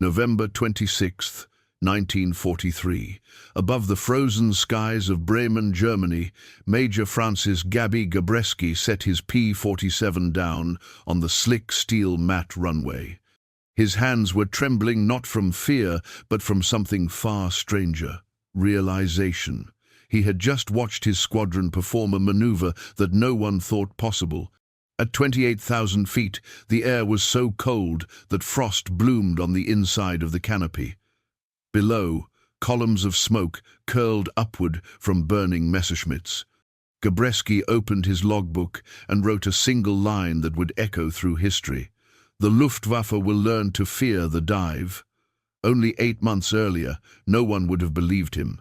November 26, 1943. Above the frozen skies of Bremen, Germany, Major Francis Gabreski set his P-47 down on the slick steel matte runway. His hands were trembling not from fear, but from something far stranger: realization. He had just watched his squadron perform a maneuver that no one thought possible. At 28,000 feet, the air was so cold that frost bloomed on the inside of the canopy. Below, columns of smoke curled upward from burning Messerschmitts. Gabreski opened his logbook and wrote a single line that would echo through history: "The Luftwaffe will learn to fear the dive." Only 8 months earlier, no one would have believed him.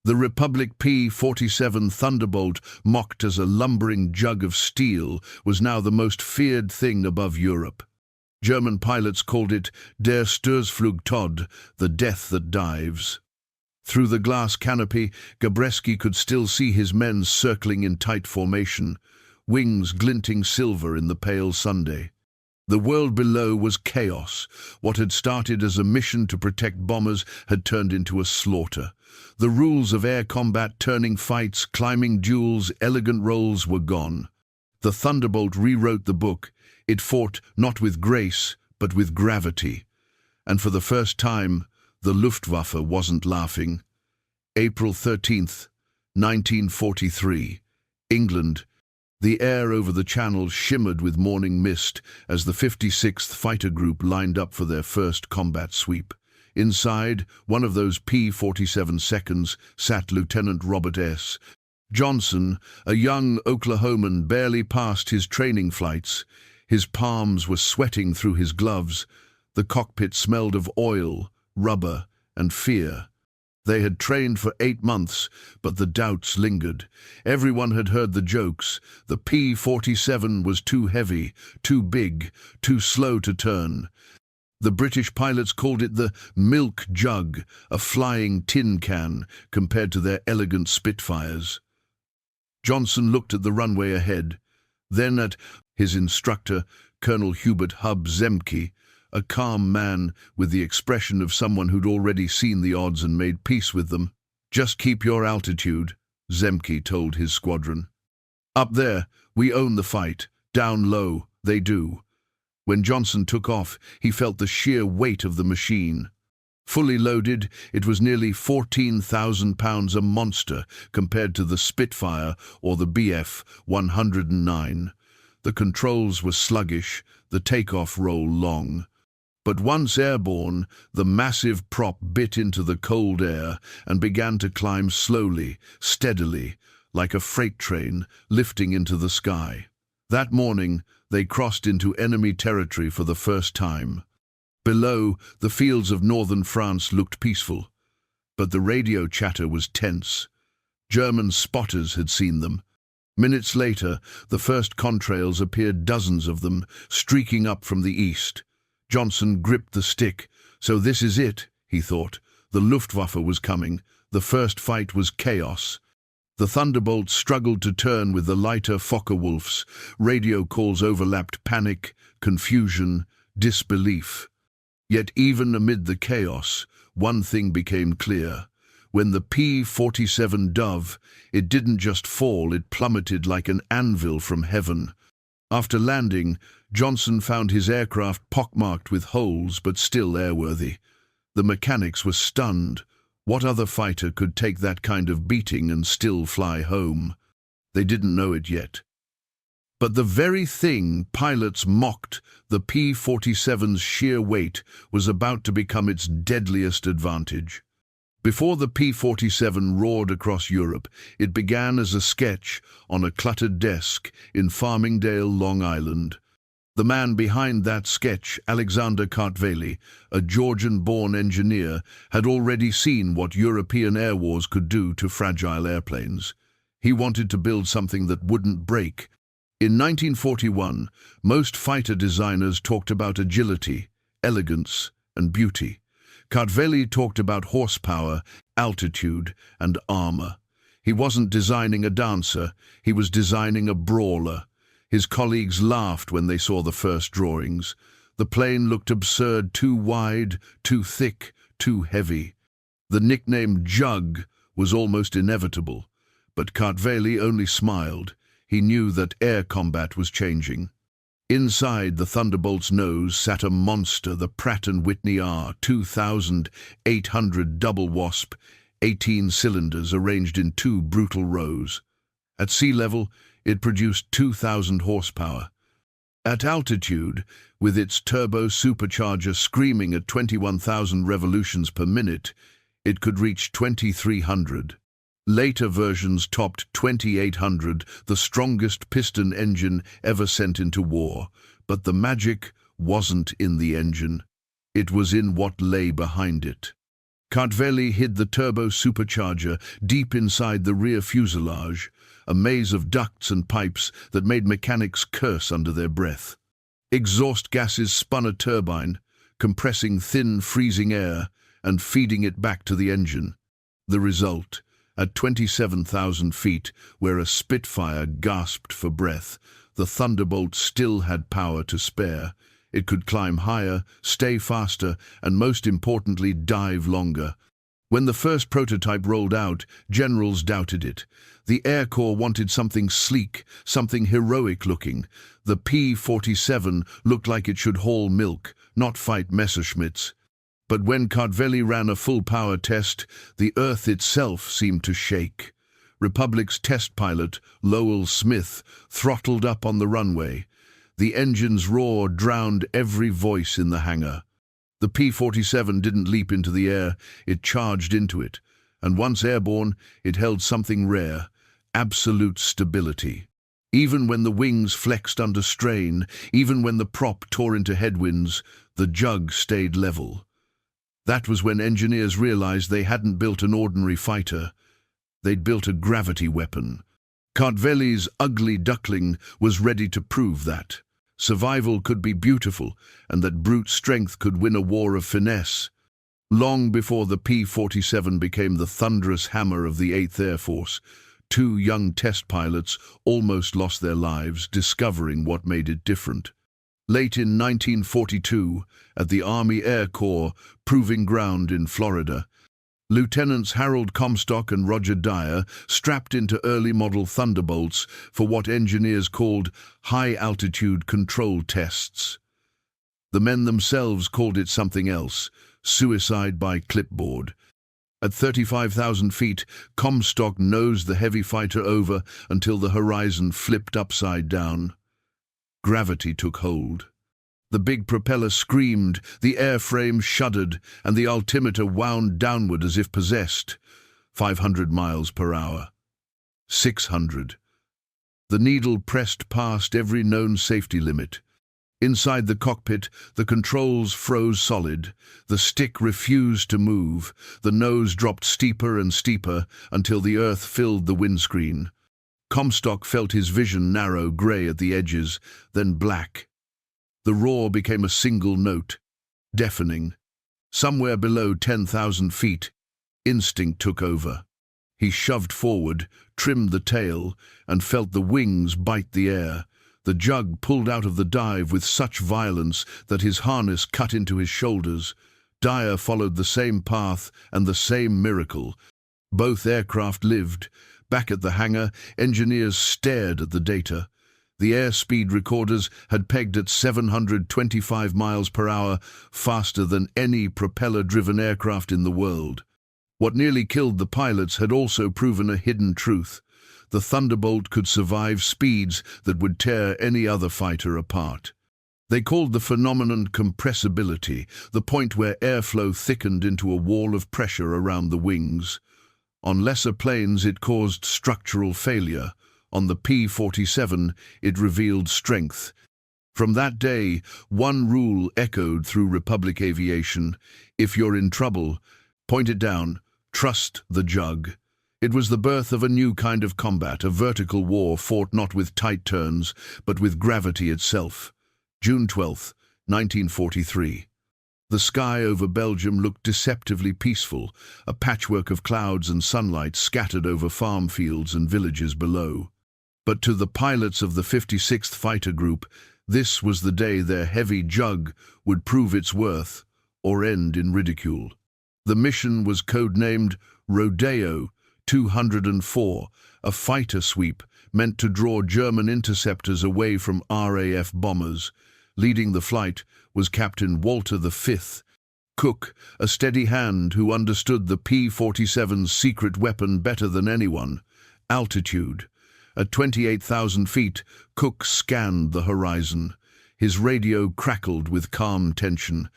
The Republic P-47 Thunderbolt, mocked as a lumbering jug of steel, was now the most feared thing above Europe. German pilots called it der Sturzflugtod, the death that dives. Through the glass canopy, Gabreski could still see his men circling in tight formation, wings glinting silver in the pale Sunday. The world below was chaos. What had started as a mission to protect bombers had turned into a slaughter. The rules of air combat, turning fights, climbing duels, elegant rolls were gone. The Thunderbolt rewrote the book. It fought not with grace, but with gravity. And for the first time, the Luftwaffe wasn't laughing. April 13th, 1943, England. The air over the Channel shimmered with morning mist as the 56th Fighter Group lined up for their first combat sweep. Inside one of those P-47 seconds sat Lieutenant Robert S. Johnson, a young Oklahoman barely past his training flights. His palms were sweating through his gloves. The cockpit smelled of oil, rubber, and fear. They had trained for 8 months, but the doubts lingered. Everyone had heard the jokes. The P-47 was too heavy, too big, too slow to turn. The British pilots called it the milk jug, a flying tin can compared to their elegant Spitfires. Johnson looked at the runway ahead, then at his instructor, Colonel Hubert Hub Zemke, a calm man with the expression of someone who'd already seen the odds and made peace with them. "Just keep your altitude," Zemke told his squadron. "Up there, we own the fight. Down low, they do." When Johnson took off, he felt the sheer weight of the machine. Fully loaded, it was nearly 14,000 pounds, a monster compared to the Spitfire or the Bf-109. The controls were sluggish, the takeoff roll long. But once airborne, the massive prop bit into the cold air and began to climb slowly, steadily, like a freight train lifting into the sky. That morning, they crossed into enemy territory for the first time. Below, the fields of northern France looked peaceful, but the radio chatter was tense. German spotters had seen them. Minutes later, the first contrails appeared, dozens of them, streaking up from the east. Johnson gripped the stick. So this is it, he thought. The Luftwaffe was coming. The first fight was chaos. The Thunderbolt struggled to turn with the lighter Focke-Wulfs. Radio calls overlapped: panic, confusion, disbelief. Yet even amid the chaos, one thing became clear. When the P-47 dove, it didn't just fall, it plummeted like an anvil from heaven. After landing, Johnson found his aircraft pockmarked with holes but still airworthy. The mechanics were stunned. What other fighter could take that kind of beating and still fly home? They didn't know it yet. But the very thing pilots mocked, the P-47's sheer weight, was about to become its deadliest advantage. Before the P-47 roared across Europe, it began as a sketch on a cluttered desk in Farmingdale, Long Island. The man behind that sketch, Alexander Kartveli, a Georgian-born engineer, had already seen what European air wars could do to fragile airplanes. He wanted to build something that wouldn't break. In 1941, most fighter designers talked about agility, elegance, and beauty. Kartveli talked about horsepower, altitude, and armor. He wasn't designing a dancer, he was designing a brawler. His colleagues laughed when they saw the first drawings. The plane looked absurd, too wide, too thick, too heavy. The nickname Jug was almost inevitable, but Kartveli only smiled. He knew that air combat was changing. Inside the Thunderbolt's nose sat a monster, the Pratt Whitney R-2800 double wasp, 18 cylinders arranged in 2 brutal rows. At sea level, it produced 2,000 horsepower. At altitude, with its turbo-supercharger screaming at 21,000 revolutions per minute, it could reach 2,300. Later versions topped 2,800, the strongest piston engine ever sent into war. But the magic wasn't in the engine. It was in what lay behind it. Kartveli hid the turbo-supercharger deep inside the rear fuselage, a maze of ducts and pipes that made mechanics curse under their breath. Exhaust gases spun a turbine, compressing thin, freezing air and feeding it back to the engine. The result, at 27,000 feet, where a Spitfire gasped for breath, the Thunderbolt still had power to spare. It could climb higher, stay faster, and most importantly, dive longer. When the first prototype rolled out, generals doubted it. The Air Corps wanted something sleek, something heroic-looking. The P-47 looked like it should haul milk, not fight Messerschmitts. But when Kartveli ran a full-power test, the Earth itself seemed to shake. Republic's test pilot, Lowell Smith, throttled up on the runway. The engine's roar drowned every voice in the hangar. The P-47 didn't leap into the air, it charged into it. And once airborne, it held something rare, absolute stability. Even when the wings flexed under strain, even when the prop tore into headwinds, the Jug stayed level. That was when engineers realized they hadn't built an ordinary fighter. They'd built a gravity weapon. Kartveli's ugly duckling was ready to prove that. Survival could be beautiful, and that brute strength could win a war of finesse. Long before the P-47 became the thunderous hammer of the 8th Air Force, 2 young test pilots almost lost their lives discovering what made it different. Late in 1942, at the Army Air Corps Proving Ground in Florida, Lieutenants Harold Comstock and Roger Dyer strapped into early-model Thunderbolts for what engineers called high-altitude control tests. The men themselves called it something else, suicide by clipboard. At 35,000 feet, Comstock nosed the heavy fighter over until the horizon flipped upside down. Gravity took hold. The big propeller screamed, the airframe shuddered, and the altimeter wound downward as if possessed. 500 miles per hour. 600. The needle pressed past every known safety limit. Inside the cockpit, the controls froze solid. The stick refused to move. The nose dropped steeper and steeper until the earth filled the windscreen. Comstock felt his vision narrow, grey at the edges, then black. The roar became a single note, deafening. Somewhere below 10,000 feet, instinct took over. He shoved forward, trimmed the tail, and felt the wings bite the air. The Jug pulled out of the dive with such violence that his harness cut into his shoulders. Dyer followed the same path and the same miracle. Both aircraft lived. Back at the hangar, engineers stared at the data. The airspeed recorders had pegged at 725 miles per hour, faster than any propeller-driven aircraft in the world. What nearly killed the pilots had also proven a hidden truth. The Thunderbolt could survive speeds that would tear any other fighter apart. They called the phenomenon compressibility, the point where airflow thickened into a wall of pressure around the wings. On lesser planes, it caused structural failure. On the P-47, it revealed strength. From that day, one rule echoed through Republic aviation: if you're in trouble, point it down, trust the Jug. It was the birth of a new kind of combat, a vertical war fought not with tight turns, but with gravity itself. June 12, 1943. The sky over Belgium looked deceptively peaceful, a patchwork of clouds and sunlight scattered over farm fields and villages below. But to the pilots of the 56th Fighter Group, This was the day their heavy jug would prove its worth or end in ridicule. The mission was codenamed Rodeo 204, a fighter sweep meant to draw German interceptors away from RAF bombers. Leading the flight was Captain Walter V. Cook, a steady hand who understood the P-47's secret weapon better than anyone: altitude. At 28,000 feet, Cook scanned the horizon. His radio crackled with calm tension.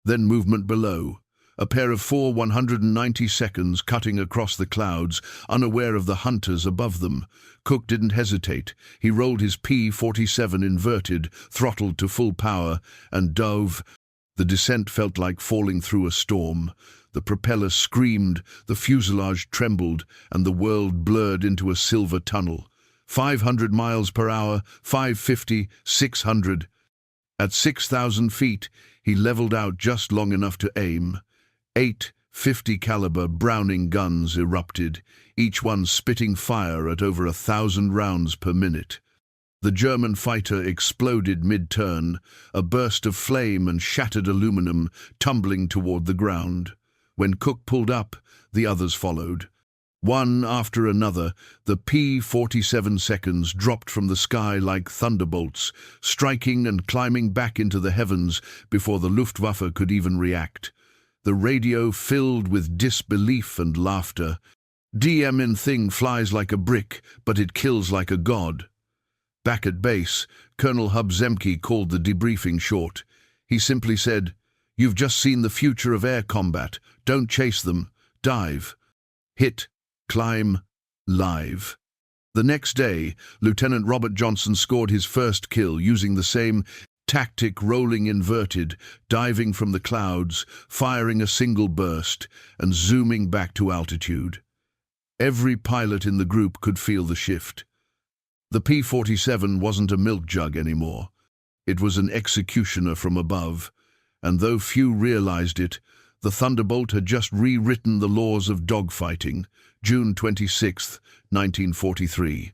Then movement below. A pair of four 190 seconds cutting across the clouds, unaware of the hunters above them. Cook didn't hesitate. He rolled his P-47 inverted, throttled to full power, and dove. The descent felt like falling through a storm. The propeller screamed, the fuselage trembled, and the world blurred into a silver tunnel. 500 miles per hour, 550, 600. At 6,000 feet, he leveled out just long enough to aim. 8 50 caliber Browning guns erupted, each one spitting fire at over 1,000 rounds per minute. The German fighter exploded mid-turn, a burst of flame and shattered aluminum tumbling toward the ground. When Cook pulled up, the others followed. One after another, the P-47 seconds dropped from the sky like thunderbolts, striking and climbing back into the heavens before the Luftwaffe could even react. The radio filled with disbelief and laughter. "DMN thing flies like a brick, but it kills like a god." Back at base, Colonel Hub Zemke called the debriefing short. He simply said, "You've just seen the future of air combat. Don't chase them. Dive. Hit. Climb. Live." The next day, Lieutenant Robert Johnson scored his first kill using the same tactic, rolling inverted, diving from the clouds, firing a single burst, and zooming back to altitude. Every pilot in the group could feel the shift. The P-47 wasn't a milk jug anymore. It was an executioner from above, and though few realized it, the Thunderbolt had just rewritten the laws of dogfighting. June 26, 1943.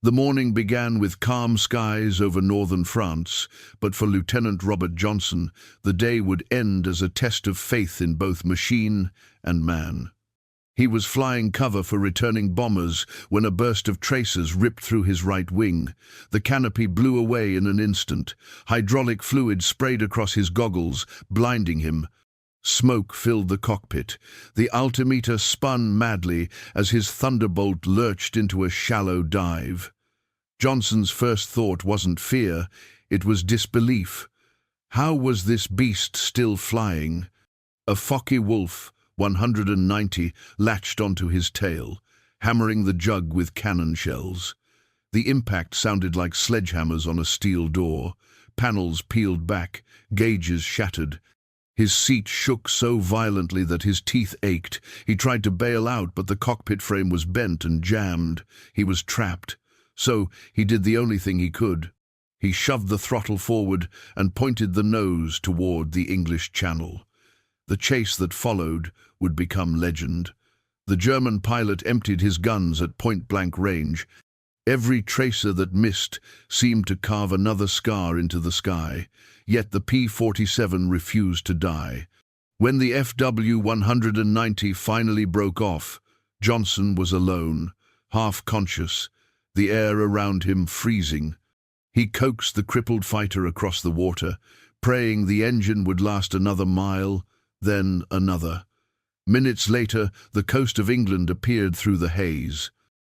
The morning began with calm skies over northern France, but for Lieutenant Robert Johnson, the day would end as a test of faith in both machine and man. He was flying cover for returning bombers when a burst of tracers ripped through his right wing. The canopy blew away in an instant. Hydraulic fluid sprayed across his goggles, blinding him. Smoke filled the cockpit. The altimeter spun madly as his Thunderbolt lurched into a shallow dive. Johnson's first thought wasn't fear, it was disbelief. How was this beast still flying? A Focke-Wulf 190 latched onto his tail, hammering the jug with cannon shells. The impact sounded like sledgehammers on a steel door. Panels peeled back, gauges shattered. His seat shook so violently that his teeth ached. He tried to bail out, but the cockpit frame was bent and jammed. He was trapped. So he did the only thing he could. He shoved the throttle forward and pointed the nose toward the English Channel. The chase that followed would become legend. The German pilot emptied his guns at point-blank range. Every tracer that missed seemed to carve another scar into the sky, yet the P-47 refused to die. When the FW-190 finally broke off, Johnson was alone, half-conscious, the air around him freezing. He coaxed the crippled fighter across the water, praying the engine would last another mile, then another. Minutes later, the coast of England appeared through the haze.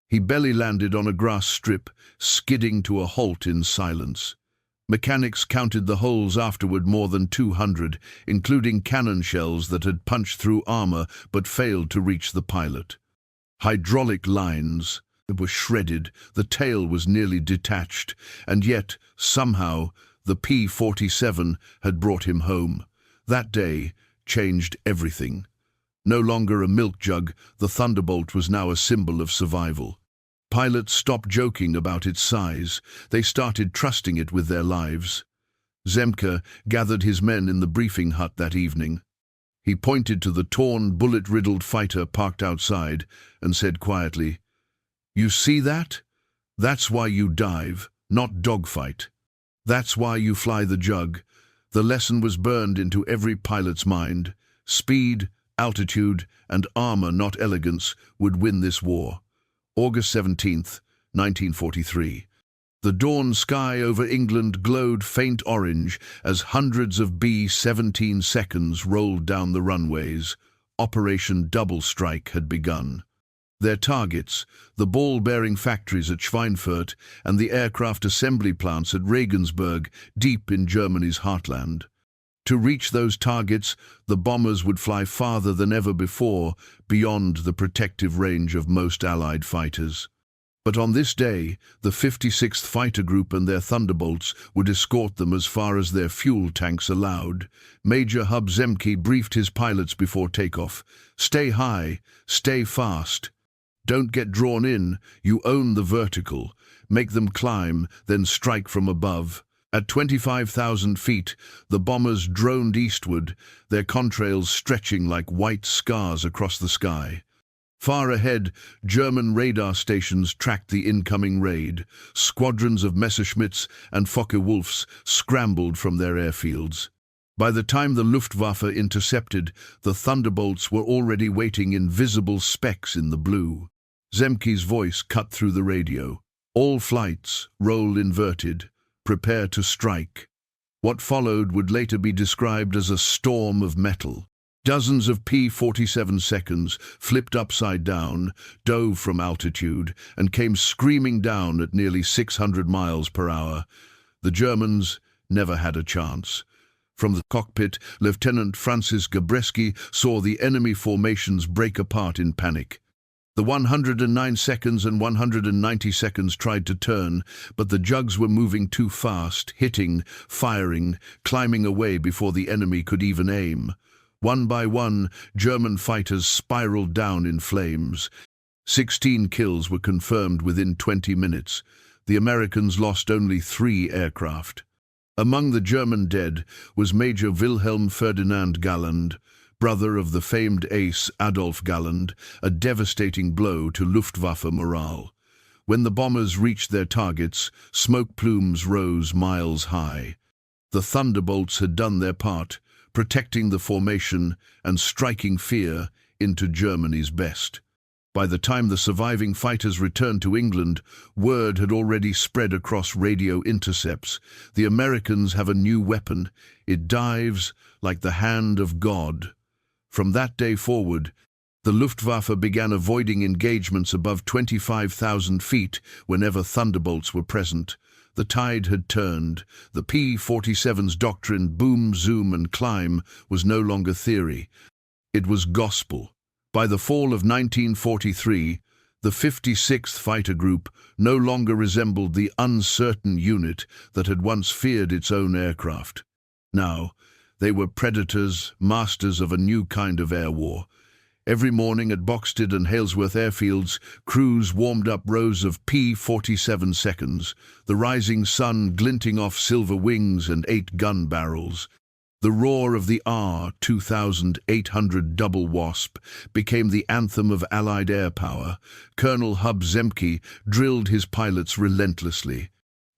He belly-landed on a grass strip, skidding to a halt in silence. Mechanics counted the holes afterward, more than 200, including cannon shells that had punched through armor but failed to reach the pilot. Hydraulic lines were shredded, the tail was nearly detached, and yet, somehow, the P-47 had brought him home. That day changed everything. No longer a milk jug, the Thunderbolt was now a symbol of survival. Pilots stopped joking about its size. They started trusting it with their lives. Zemke gathered his men in the briefing hut that evening. He pointed to the torn, bullet-riddled fighter parked outside and said quietly, "You see that? That's why you dive, not dogfight." That's why you fly the Jug. The lesson was burned into every pilot's mind. Speed, altitude, and armor, not elegance, would win this war. August 17th, 1943. The dawn sky over England glowed faint orange as hundreds of B-17 seconds rolled down the runways. Operation Double Strike had begun. Their targets, the ball-bearing factories at Schweinfurt and the aircraft assembly plants at Regensburg, deep in Germany's heartland. To reach those targets, the bombers would fly farther than ever before, beyond the protective range of most Allied fighters. But on this day, the 56th Fighter Group and their Thunderbolts would escort them as far as their fuel tanks allowed. Major Hub Zemke briefed his pilots before takeoff. Stay high, stay fast. Don't get drawn in, you own the vertical. Make them climb, then strike from above. At 25,000 feet, the bombers droned eastward, their contrails stretching like white scars across the sky. Far ahead, German radar stations tracked the incoming raid. Squadrons of Messerschmitts and Focke-Wulfs scrambled from their airfields. By the time the Luftwaffe intercepted, the Thunderbolts were already waiting in visible specks in the blue. Zemke's voice cut through the radio. All flights, roll inverted. Prepare to strike. What followed would later be described as a storm of metal. Dozens of P-47 seconds flipped upside down, dove from altitude, and came screaming down at nearly 600 miles per hour. The Germans never had a chance. From the cockpit, Lieutenant Francis Gabreski saw the enemy formations break apart in panic. The 109 seconds and 190 seconds tried to turn, but the Jugs were moving too fast, hitting, firing, climbing away before the enemy could even aim. One by one, German fighters spiraled down in flames. 16 kills were confirmed within 20 minutes. The Americans lost only 3 aircraft. Among the German dead was Major Wilhelm Ferdinand Galland, brother of the famed ace Adolf Galland, a devastating blow to Luftwaffe morale. When the bombers reached their targets, smoke plumes rose miles high. The Thunderbolts had done their part, protecting the formation and striking fear into Germany's best. By the time the surviving fighters returned to England, word had already spread across radio intercepts. The Americans have a new weapon. It dives like the hand of God. From that day forward, the Luftwaffe began avoiding engagements above 25,000 feet whenever Thunderbolts were present. The tide had turned. The P-47's doctrine, boom, zoom, and climb, was no longer theory. It was gospel. By the fall of 1943, the 56th Fighter Group no longer resembled the uncertain unit that had once feared its own aircraft. Now, they were predators, masters of a new kind of air war. Every morning at Boxted and Halesworth airfields, crews warmed up rows of P-47 seconds, the rising sun glinting off silver wings and 8 gun barrels. The roar of the R-2800 Double Wasp became the anthem of Allied air power. Colonel Hub Zemke drilled his pilots relentlessly.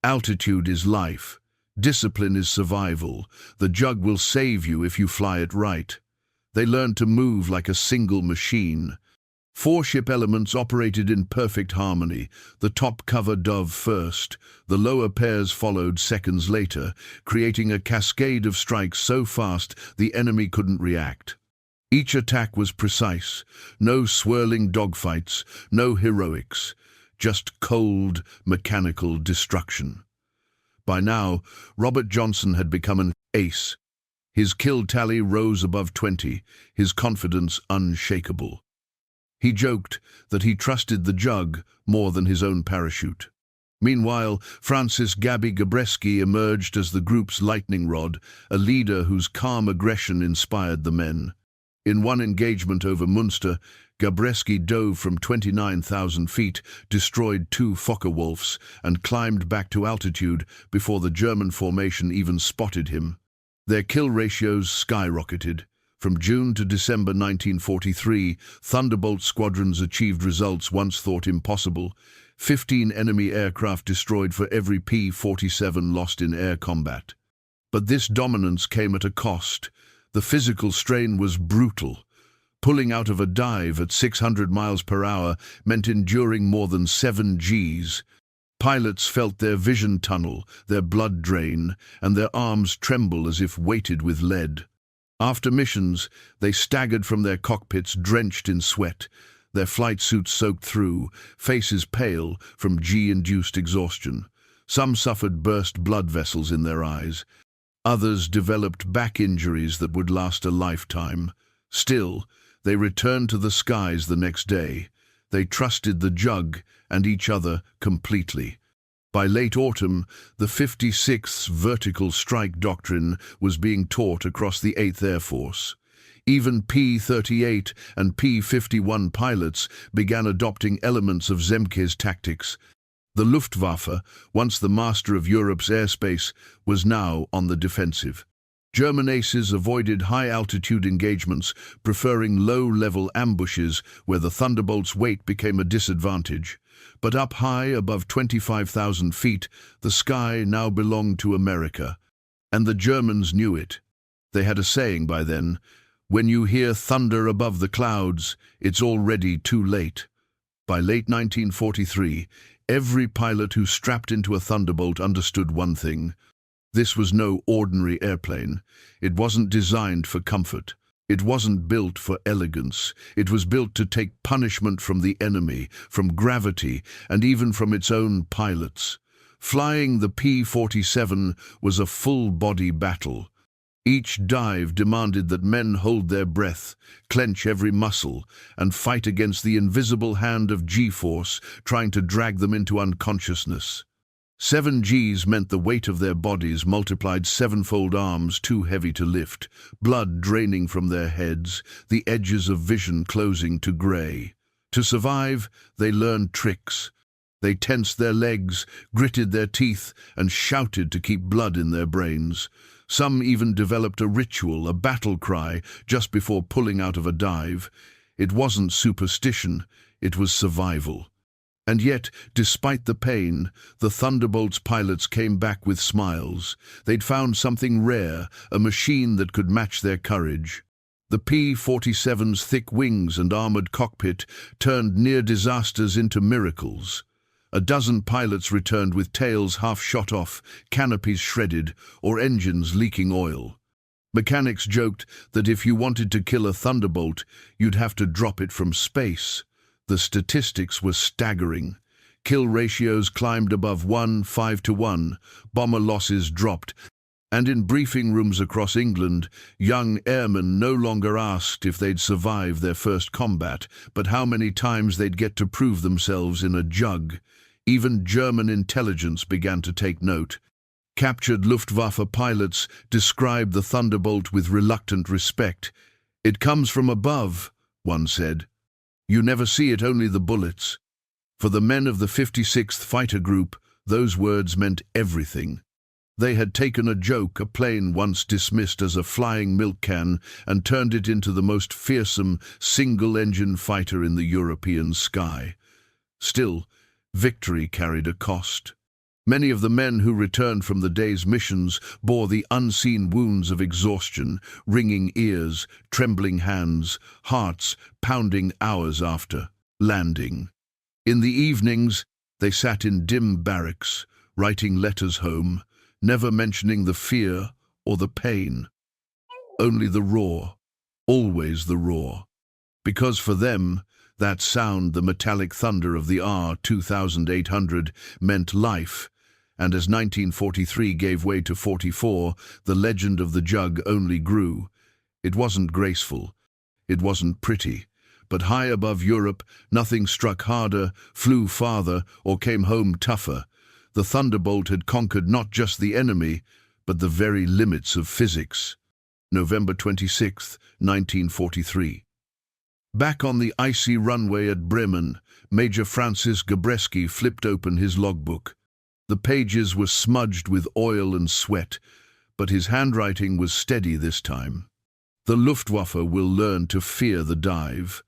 Altitude is life. Discipline is survival. The Jug will save you if you fly it right. They learned to move like a single machine. 4 ship elements operated in perfect harmony. The top cover dove first. The lower pairs followed seconds later, creating a cascade of strikes so fast the enemy couldn't react. Each attack was precise. No swirling dogfights, no heroics. Just cold, mechanical destruction. By now, Robert Johnson had become an ace. His kill tally rose above 20, his confidence unshakable. He joked that he trusted the Jug more than his own parachute. Meanwhile, Francis Gabreski emerged as the group's lightning rod, a leader whose calm aggression inspired the men. In one engagement over Münster, Gabreski dove from 29,000 feet, destroyed 2 Focke-Wulfs, and climbed back to altitude before the German formation even spotted him. Their kill ratios skyrocketed. From June to December 1943, Thunderbolt squadrons achieved results once thought impossible. 15 enemy aircraft destroyed for every P-47 lost in air combat. But this dominance came at a cost. The physical strain was brutal. Pulling out of a dive at 600 miles per hour meant enduring more than 7 Gs. Pilots felt their vision tunnel, their blood drain, and their arms tremble as if weighted with lead. After missions, they staggered from their cockpits drenched in sweat, their flight suits soaked through, faces pale from G-induced exhaustion. Some suffered burst blood vessels in their eyes. Others developed back injuries that would last a lifetime. Still, they returned to the skies the next day. They trusted the Jug and each other completely. By late autumn, the 56th Vertical Strike Doctrine was being taught across the 8th Air Force. Even P-38 and P-51 pilots began adopting elements of Zemke's tactics. The Luftwaffe, once the master of Europe's airspace, was now on the defensive. German aces avoided high-altitude engagements, preferring low-level ambushes where the Thunderbolt's weight became a disadvantage. But up high, above 25,000 feet, the sky now belonged to America. And the Germans knew it. They had a saying by then, "When you hear thunder above the clouds, it's already too late." By late 1943, every pilot who strapped into a Thunderbolt understood one thing. This was no ordinary airplane. It wasn't designed for comfort. It wasn't built for elegance. It was built to take punishment from the enemy, from gravity, and even from its own pilots. Flying the P-47 was a full-body battle. Each dive demanded that men hold their breath, clench every muscle, and fight against the invisible hand of G-force trying to drag them into unconsciousness. 7 Gs meant the weight of their bodies multiplied sevenfold, arms too heavy to lift, blood draining from their heads, the edges of vision closing to grey. To survive, they learned tricks. They tensed their legs, gritted their teeth, and shouted to keep blood in their brains. Some even developed a ritual, a battle cry, just before pulling out of a dive. It wasn't superstition, it was survival. And yet, despite the pain, the Thunderbolt's pilots came back with smiles. They'd found something rare, a machine that could match their courage. The P-47's thick wings and armored cockpit turned near disasters into miracles. A dozen pilots returned with tails half shot off, canopies shredded, or engines leaking oil. Mechanics joked that if you wanted to kill a Thunderbolt, you'd have to drop it from space. The statistics were staggering. Kill ratios climbed above 1:5 to 1, bomber losses dropped, and in briefing rooms across England, young airmen no longer asked if they'd survive their first combat, but how many times they'd get to prove themselves in a Jug. Even German intelligence began to take note. Captured Luftwaffe pilots described the Thunderbolt with reluctant respect. "It comes from above," one said. "You never see it, only the bullets." For the men of the 56th Fighter Group, those words meant everything. They had taken a joke, a plane once dismissed as a flying milk can, and turned it into the most fearsome single-engine fighter in the European sky. Still, victory carried a cost. Many of the men who returned from the day's missions bore the unseen wounds of exhaustion, ringing ears, trembling hands, hearts pounding hours after landing. In the evenings, they sat in dim barracks, writing letters home, never mentioning the fear or the pain. Only the roar, always the roar. Because for them, that sound, the metallic thunder of the R-2800, meant life. And as 1943 gave way to 44, the legend of the Jug only grew. It wasn't graceful. It wasn't pretty. But high above Europe, nothing struck harder, flew farther, or came home tougher. The Thunderbolt had conquered not just the enemy, but the very limits of physics. November 26, 1943. Back on the icy runway at Bremen, Major Francis Gabreski flipped open his logbook. The pages were smudged with oil and sweat, but his handwriting was steady this time. The Luftwaffe will learn to fear the dive.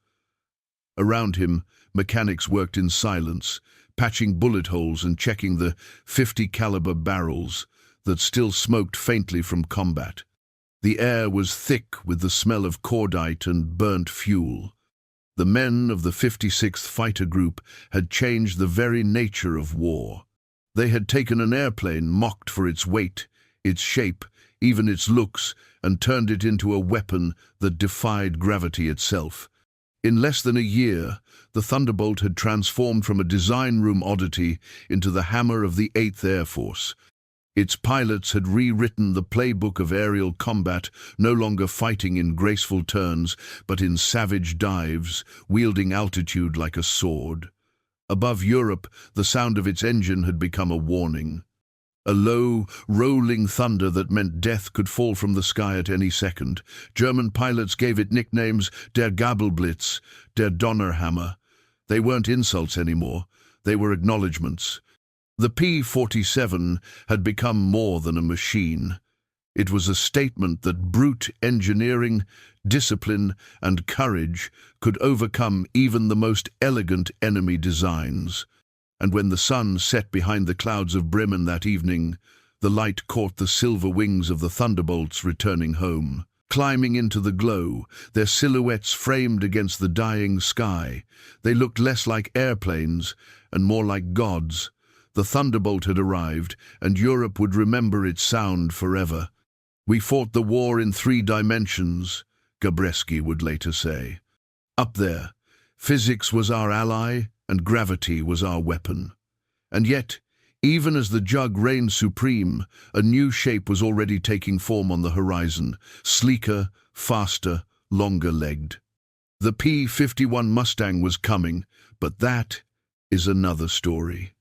Around him, mechanics worked in silence, patching bullet holes and checking the 50 caliber barrels that still smoked faintly from combat. The air was thick with the smell of cordite and burnt fuel. The men of the 56th Fighter Group had changed the very nature of war. They had taken an airplane mocked for its weight, its shape, even its looks, and turned it into a weapon that defied gravity itself. In less than a year, the Thunderbolt had transformed from a design room oddity into the hammer of the 8th Air Force. Its pilots had rewritten the playbook of aerial combat, no longer fighting in graceful turns, but in savage dives, wielding altitude like a sword. Above Europe, the sound of its engine had become a warning. A low, rolling thunder that meant death could fall from the sky at any second. German pilots gave it nicknames: Der Gabelblitz, Der Donnerhammer. They weren't insults anymore, they were acknowledgments. The P-47 had become more than a machine. It was a statement that brute engineering, discipline, and courage could overcome even the most elegant enemy designs. And when the sun set behind the clouds of Bremen that evening, the light caught the silver wings of the Thunderbolts returning home. Climbing into the glow, their silhouettes framed against the dying sky, they looked less like airplanes and more like gods. The Thunderbolt had arrived, and Europe would remember its sound forever. "We fought the war in 3 dimensions," Gabreski would later say. Up there, physics was our ally, and gravity was our weapon. And yet, even as the jug reigned supreme, a new shape was already taking form on the horizon, sleeker, faster, longer-legged. The P-51 Mustang was coming, but that is another story.